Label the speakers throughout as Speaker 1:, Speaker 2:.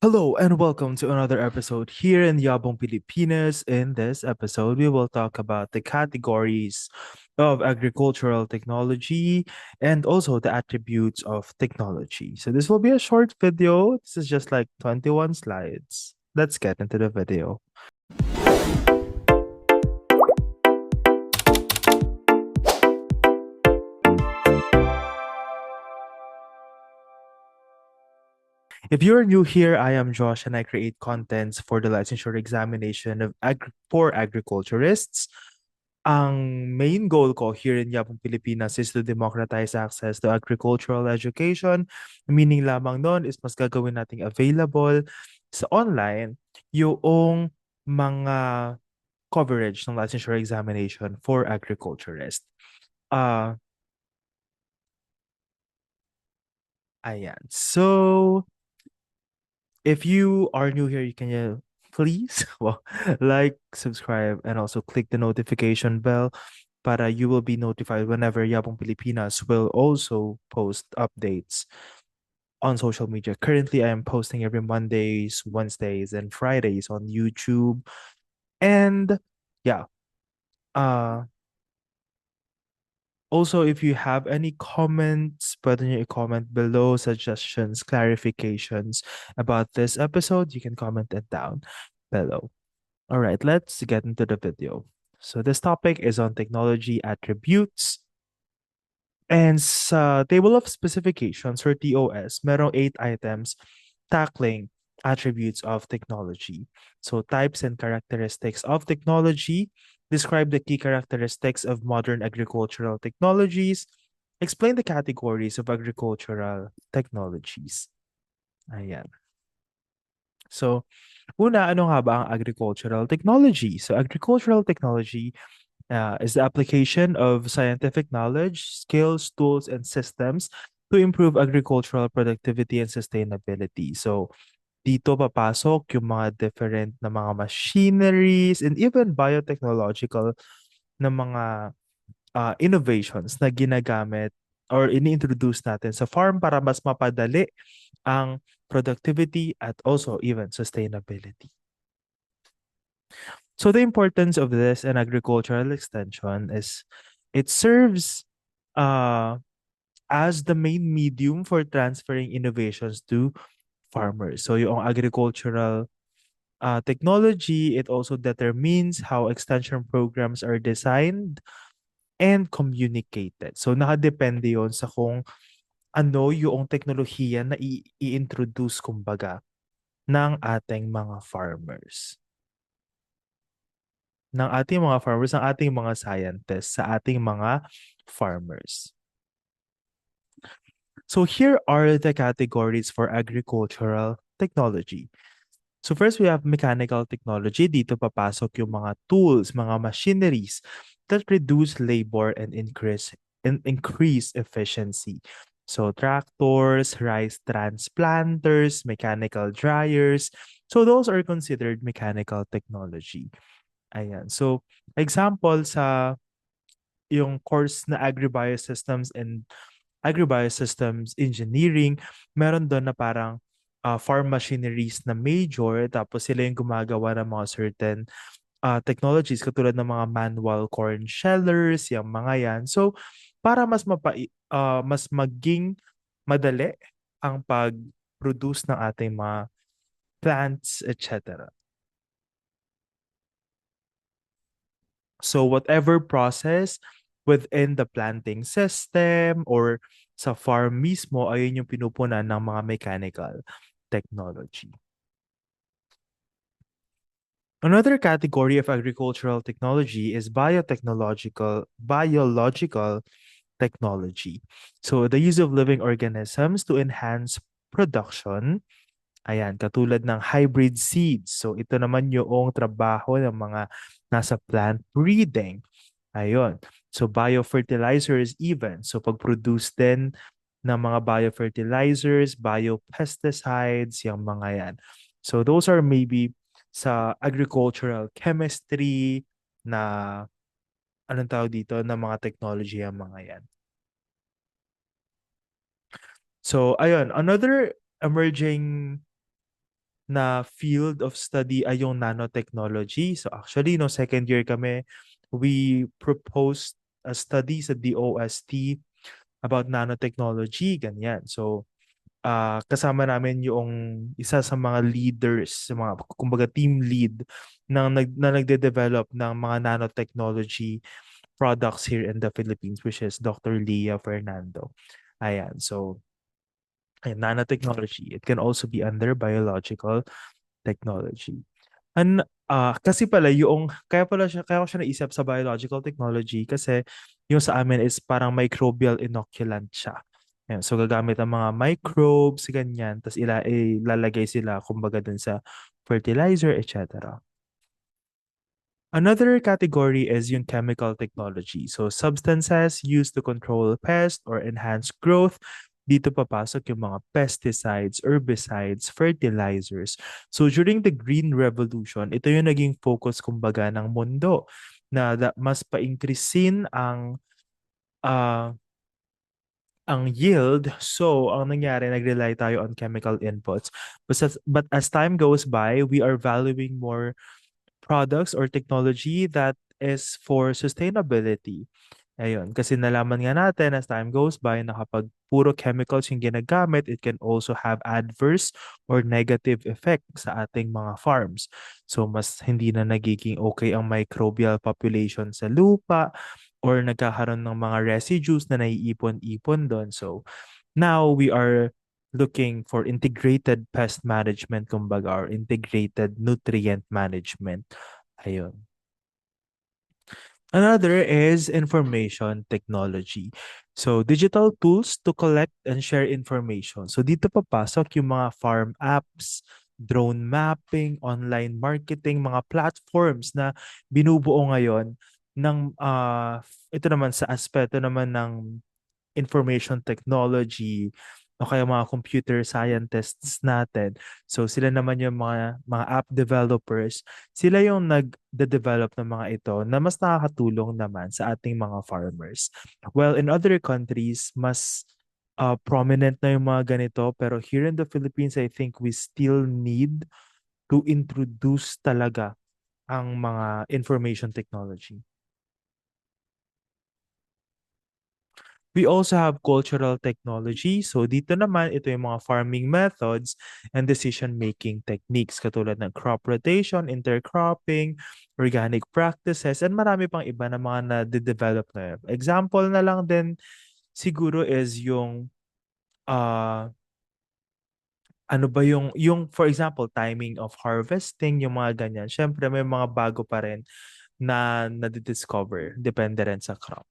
Speaker 1: Hello and welcome to another episode here in Yabong Pilipinas. In this episode, we will talk about the categories of agricultural technology and also the attributes of technology. So this will be a short video. This is just like 21 slides. Let's get into the video. If you're new here, I am Josh and I create contents for the licensure examination for agriculturists. Ang main goal ko here in Yapong Pilipinas is to democratize access to agricultural education. Meaning lamang nun is mas gagawin nating available sa online yung mga coverage ng licensure examination for agriculturists. Uh, Ayan. So, if you are new here, you can please like, subscribe, and also click the notification bell para you will be notified whenever Yabong Pilipinas will also post updates on social media. Currently, I am posting every Mondays, Wednesdays, and Fridays on YouTube. And yeah, uh, also, if you have any comments, put in your comment below, suggestions, clarifications about this episode, you can comment it down below. All right, let's get into the video. So this topic is on technology attributes. And sa table of specifications or TOS, merong 8 items tackling attributes of technology. So types and characteristics of technology, describe the key characteristics of modern agricultural technologies, explain the categories of agricultural technologies. Ayan. So, una, ano nga ba ang agricultural technology? So, agricultural technology is the application of scientific knowledge, skills, tools, and systems to improve agricultural productivity and sustainability. So, dito papasok yung mga different na mga machineries and even biotechnological na mga innovations na ginagamit or ini-introduce natin sa farm para mas mapadali ang productivity at also even sustainability. So the importance of this in agricultural extension is it serves uh, as the main medium for transferring innovations to farmers. So yung agricultural technology, it also determines how extension programs are designed and communicated. So nakadepende yon sa kung ano yung teknolohiya na i-introduce kumbaga ng ating mga farmers. Ng ating mga farmers, ng ating mga scientists, sa ating mga farmers. So here are the categories for agricultural technology. So first we have mechanical technology. Dito papasok yung mga tools, mga machineries that reduce labor and increase efficiency. So tractors, rice transplanters, mechanical dryers. So those are considered mechanical technology. Ayan. So example sa yung course na Agribiosystems and Agribiosystems Engineering, meron doon na parang farm machineries na major, tapos sila yung gumagawa ng mga certain technologies katulad ng mga manual corn shellers, yung mga yan. So, para mas maging madali ang pag-produce ng ating mga plants, etc. So, whatever process within the planting system or sa farm mismo, ayun yung pinupunan ng mga mechanical technology. Another category of agricultural technology is biological technology. So the use of living organisms to enhance production. Ayan, katulad ng hybrid seeds. So ito naman yung trabaho ng mga nasa plant breeding. Ayun. So biofertilizers even. So pag-produce din ng mga biofertilizers, biopesticides, yung mga yan. So those are maybe sa agricultural chemistry na anong tawag dito na mga technology ang mga yan. So ayun, another emerging na field of study ay yung nanotechnology. So actually, no second year kami, we proposed a study sa DOST about nanotechnology, ganyan. So kasama namin yung isa sa mga leaders, sa mga kumbaga team lead na nagde-develop ng mga nanotechnology products here in the Philippines, which is Dr. Leah Fernando. Ayan, so nanotechnology. It can also be under biological technology. Kasi pala yung kaya ko siya naisip sa biological technology kasi yung sa amin is parang microbial inoculant siya. Yan, so gagamit ang mga microbes, ganyan, tapos ilalagay sila kumbaga dun sa fertilizer, etc. Another category is yung chemical technology. So substances used to control pest or enhance growth. Dito papasok yung mga pesticides, herbicides, fertilizers. So during the Green Revolution, ito yung naging focus kumbaga ng mundo na mas pa-increasein uh, ang yield. So ang nangyari, nag-rely tayo on chemical inputs. But as time goes by, we are valuing more products or technology that is for sustainability. Ayun, kasi nalaman nga natin as time goes by na kapag puro chemicals yung ginagamit, it can also have adverse or negative effect sa ating mga farms. So mas hindi na nagiging okay ang microbial population sa lupa or nagkakaroon ng mga residues na naiipon-ipon doon. So now we are looking for integrated pest management, kumbaga, or integrated nutrient management. Ayun. Another is information technology. So, digital tools to collect and share information. So, dito papasok yung mga farm apps, drone mapping, online marketing, mga platforms na binubuo ngayon ng, ito naman sa aspeto naman ng information technology o kaya mga computer scientists natin. So sila naman yung mga app developers, sila yung nagde-develop ng mga ito na mas nakakatulong naman sa ating mga farmers. Well, in other countries, mas prominent na yung mga ganito, pero here in the Philippines, I think we still need to introduce talaga ang mga information technology. We also have cultural technology. So dito naman, ito yung mga farming methods and decision-making techniques katulad ng crop rotation, intercropping, organic practices, and marami pang iba na mga na-develop na yun. Example na lang din siguro is yung ano ba yung for example, timing of harvesting, yung mga ganyan. Syempre may mga bago pa rin na nadidiscover. Depende rin sa crop.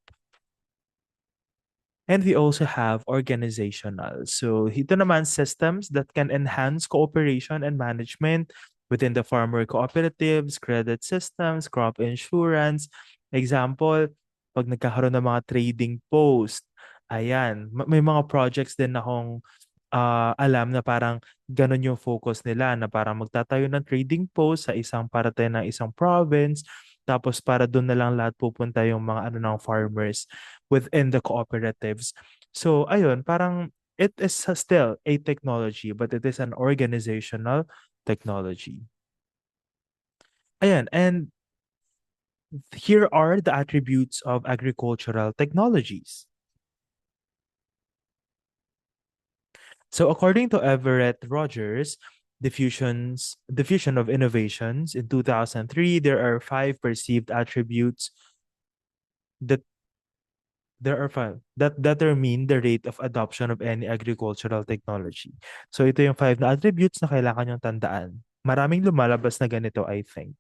Speaker 1: And we also have organizational. So ito naman systems that can enhance cooperation and management within the farmer cooperatives, credit systems, crop insurance. Example, pag nagkakaroon ng mga trading post, ayan, may mga projects din akong alam na parang ganun yung focus nila na parang magtatayo ng trading post sa isang parte ng isang province tapos para doon na lang lahat pupunta yung mga ano ng farmers within the cooperatives. So ayun, parang it is still a technology but it is an organizational technology. Ayan, and here are the attributes of agricultural technologies. So according to Everett Rogers, Diffusion of Innovations in 2003, there are five perceived attributes that there are five that determine the rate of adoption of any agricultural technology. So ito yung five na attributes na kailangan yung tandaan. Maraming lumalabas na ganito, I think.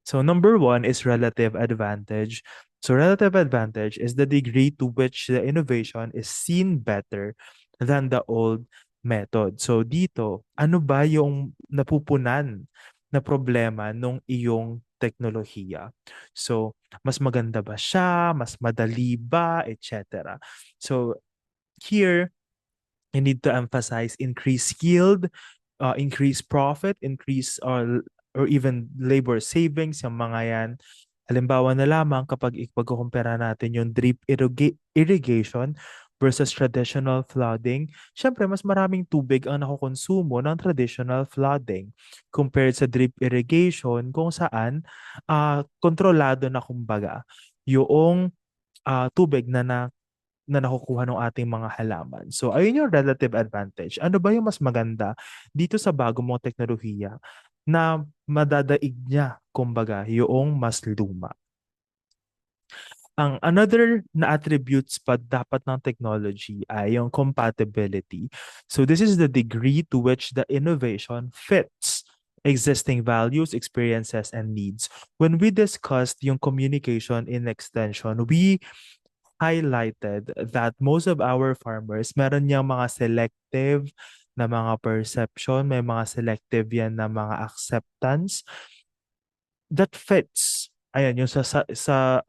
Speaker 1: So number one is relative advantage. So relative advantage is the degree to which the innovation is seen better than the old method. So dito, ano ba yung napupunan na problema nung iyong teknolohiya? So mas maganda ba siya? Mas madali ba? Etc. So here, you need to emphasize increased yield, increased profit, increase or even labor savings, yung mga yan. Halimbawa na lamang kapag ipagkukumpara natin yung drip irrigation versus traditional flooding, syempre mas maraming tubig ang nakokonsumo ng traditional flooding compared sa drip irrigation kung saan kontrolado na kumbaga yung tubig na nakukuha ng ating mga halaman. So, ayun yung relative advantage. Ano ba yung mas maganda dito sa bago mong teknolohiya na madadaig niya, kumbaga, yung mas luma? Ang another na attributes pa dapat ng technology ay yung compatibility. So this is the degree to which the innovation fits existing values, experiences, and needs. When we discussed yung communication in extension, we highlighted that most of our farmers, meron niyang mga selective na mga perception, may mga selective yan na mga acceptance that fits. Ayan, yung sa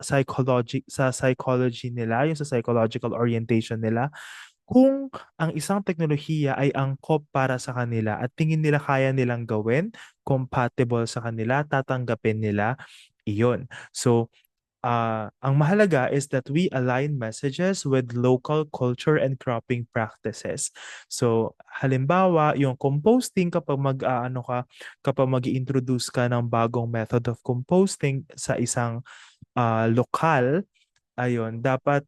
Speaker 1: psychology nila, yung sa psychological orientation nila, kung ang isang teknolohiya ay angkop para sa kanila at tingin nila kaya nilang gawin, compatible sa kanila, tatanggapin nila, iyon. So, ang mahalaga is that we align messages with local culture and cropping practices. So, halimbawa, yung composting kapag mag-introduce ka ng bagong method of composting sa isang lokal, ayun, dapat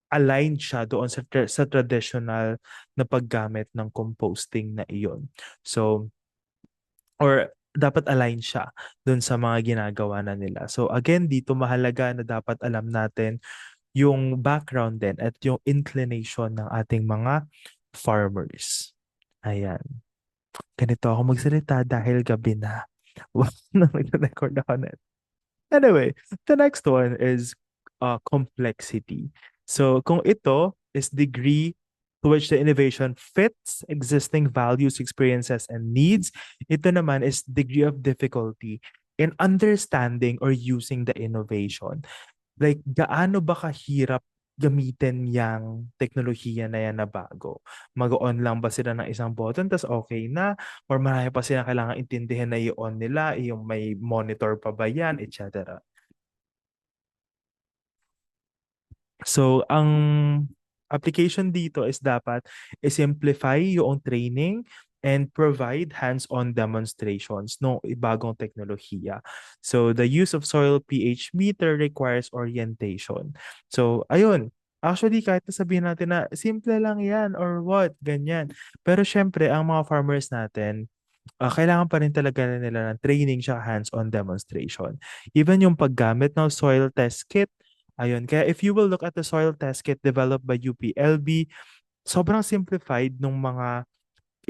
Speaker 1: aligned siya doon sa traditional na paggamit ng composting na iyon. So, or dapat align siya dun sa mga ginagawa na nila. So again, dito mahalaga na dapat alam natin yung background din at yung inclination ng ating mga farmers. Ayan. Ganito ako magsalita dahil gabi na. Wow, nag-record ako na. Anyway, the next one is complexity. So kung ito is degree to which the innovation fits existing values, experiences, and needs, ito naman is degree of difficulty in understanding or using the innovation. Like, gaano ba kahirap gamitin yung teknolohiya na yan na bago? Mag-on lang ba sila ng isang button tas okay na? Or marami pa silang kailangan intindihin na i-on nila, yung may monitor pa ba yan, etc. So, ang application dito is dapat i-simplify yung training and provide hands-on demonstrations ng bagong teknolohiya. So, the use of soil pH meter requires orientation. So, ayun. Actually, kahit na sabihin natin na simple lang yan or what, ganyan. Pero syempre, ang mga farmers natin, kailangan pa rin talaga nila ng training siya hands-on demonstration. Even yung paggamit ng soil test kit, ayun. Kaya if you will look at the soil test kit developed by UPLB, sobrang simplified nung mga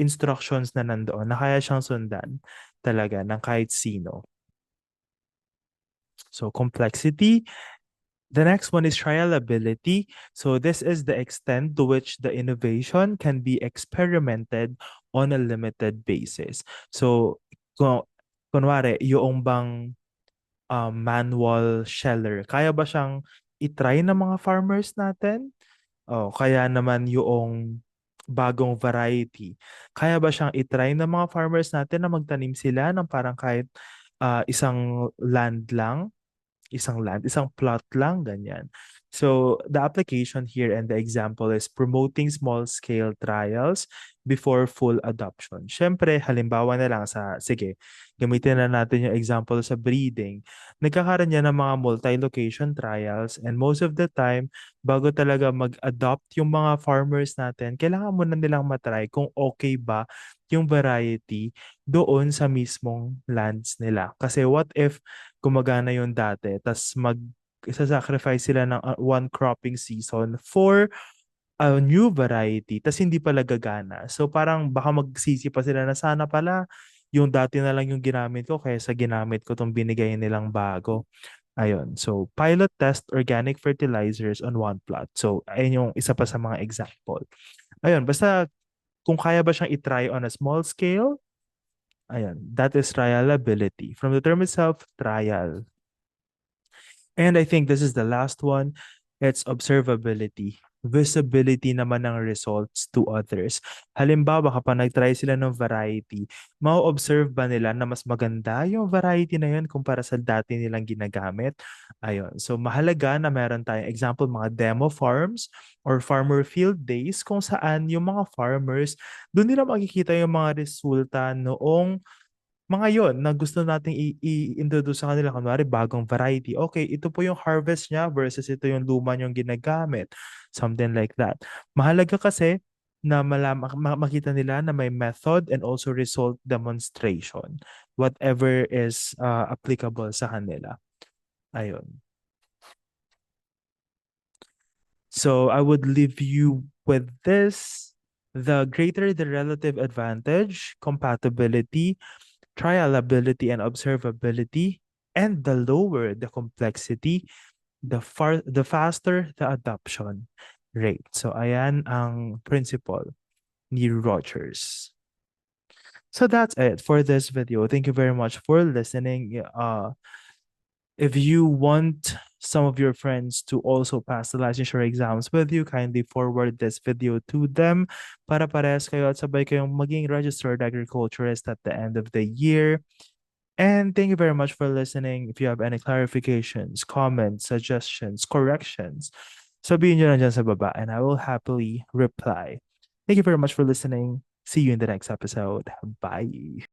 Speaker 1: instructions na nandoon na kaya siyang sundan talaga ng kahit sino. So complexity. The next one is trialability. So this is the extent to which the innovation can be experimented on a limited basis. So kunwari, yung bang manual sheller, kaya ba siyang itry ng mga farmers natin? Oh, kaya naman yung bagong variety. Kaya ba siyang itry ng mga farmers natin na magtanim sila ng parang kahit isang land lang? Isang plot lang, ganyan. So, the application here and the example is promoting small-scale trials before full adoption. Siyempre, halimbawa na lang sige, gamitin na natin yung example sa breeding. Nagkakaroon niya ng mga multi-location trials and most of the time, bago talaga mag-adopt yung mga farmers natin, kailangan muna nilang matry kung okay ba yung variety doon sa mismong lands nila. Kasi what if gumagana yung dati, tas sacrifice sila ng one cropping season for a new variety, tas hindi pala gagana. So parang baka magsisi pa sila na sana pala yung dati na lang yung ginamit ko kaysa ginamit ko tong binigay nilang bago. Ayun. So, pilot test organic fertilizers on one plot. So, ayun yung isa pa sa mga example. Ayun, basta kung kaya ba siyang itry on a small scale, ayun, that is trialability. From the term itself, trial. And I think this is the last one. It's observability. visibility naman ng results to others. Halimbawa, kapag nag-try sila ng variety, ma-observe ba nila na mas maganda yung variety na yun kumpara sa dati nilang ginagamit? Ayun. So, mahalaga na meron tayong example, mga demo farms or farmer field days kung saan yung mga farmers, doon nila makikita yung mga resulta noong mga yon na gusto nating i-introduce sa kanila. Kunwari, bagong variety. Okay, ito po yung harvest niya versus ito yung luma niyong ginagamit. Something like that. Mahalaga kasi na makita nila na may method and also result demonstration. Whatever is applicable sa kanila. Ayun. So I would leave you with this. The greater the relative advantage, compatibility, trialability and observability, and the lower the complexity, the faster the adoption rate. So ayan ang principle ni Rogers. So that's it for this video. Thank you very much for listening. If you want some of your friends to also pass the licensure exams with you, kindly forward this video to them para parehas kayo at sabay kayong maging registered agriculturist at the end of the year. And thank you very much for listening. If you have any clarifications, comments, suggestions, corrections, sabihin nyo lang dyan sa baba and I will happily reply. Thank you very much for listening. See you in the next episode. Bye.